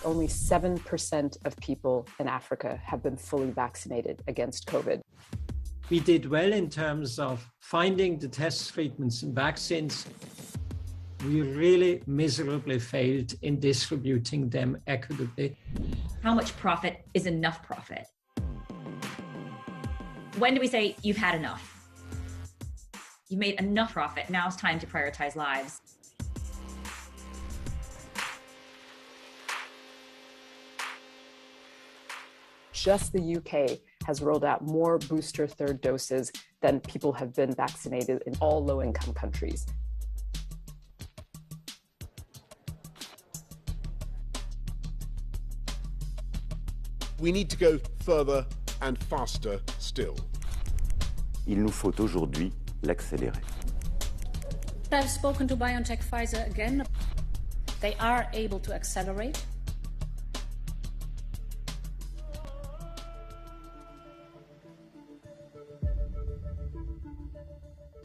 only 7% of people in Africa have been fully vaccinated against COVID. We did well in terms of finding the test treatments and vaccines. We really miserably failed in distributing them equitably. How much profit is enough profit? When do we say you've had enough? You've made enough profit, now it's time to prioritize lives. Just the UK has rolled out more booster third doses than people have been vaccinated in all low-income countries. We need to go further and faster still. Il nous faut aujourd'hui l'accélérer. I've spoken to BioNTech Pfizer again. They are able to accelerate.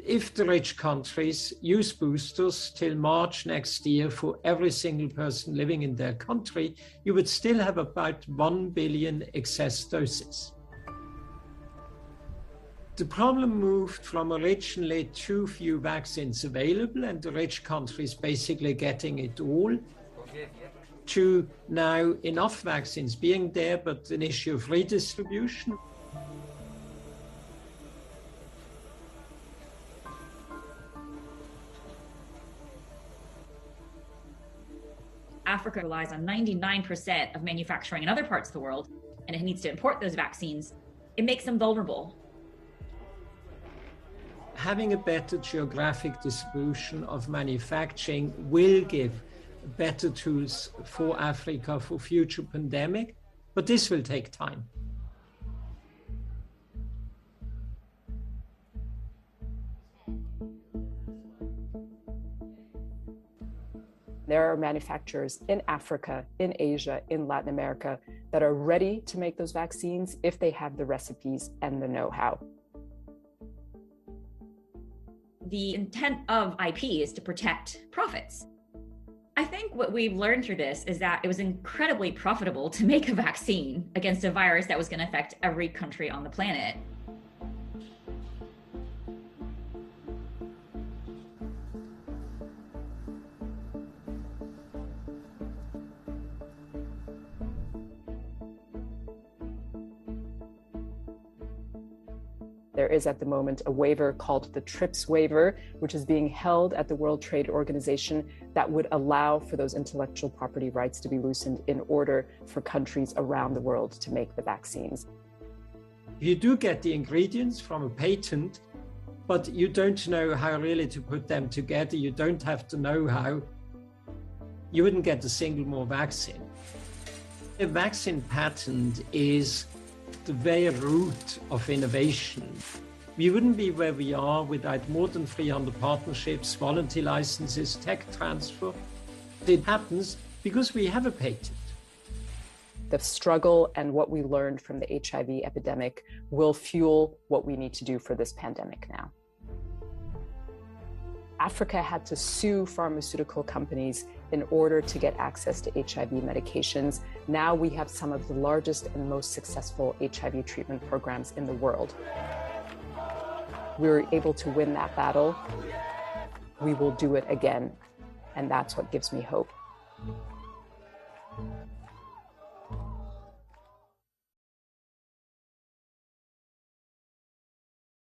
If the rich countries use boosters till March next year for every single person living in their country, you would still have about 1 billion excess doses. The problem moved from originally too few vaccines available and the rich countries basically getting it all, to now enough vaccines being there, but an issue of redistribution. Africa relies on 99% of manufacturing in other parts of the world, and it needs to import those vaccines. It makes them vulnerable. Having a better geographic distribution of manufacturing will give better tools for Africa for future pandemic, but this will take time. There are manufacturers in Africa, in Asia, in Latin America that are ready to make those vaccines if they have the recipes and the know-how. The intent of IP is to protect profits. I think what we've learned through this is that it was incredibly profitable to make a vaccine against a virus that was going to affect every country on the planet. There is at the moment a waiver called the TRIPS waiver, which is being held at the World Trade Organization that would allow for those intellectual property rights to be loosened in order for countries around the world to make the vaccines. You do get the ingredients from a patent, but you don't know how really to put them together. You don't have the know-how. You wouldn't get a single more vaccine. A vaccine patent is the very root of innovation. We wouldn't be where we are without more than 300 partnerships, voluntary licenses, tech transfer. It happens because we have a patent. The struggle and what we learned from the HIV epidemic will fuel what we need to do for this pandemic now. Africa had to sue pharmaceutical companies in order to get access to HIV medications. Now we have some of the largest and most successful HIV treatment programs in the world. We were able to win that battle. We will do it again, and that's what gives me hope.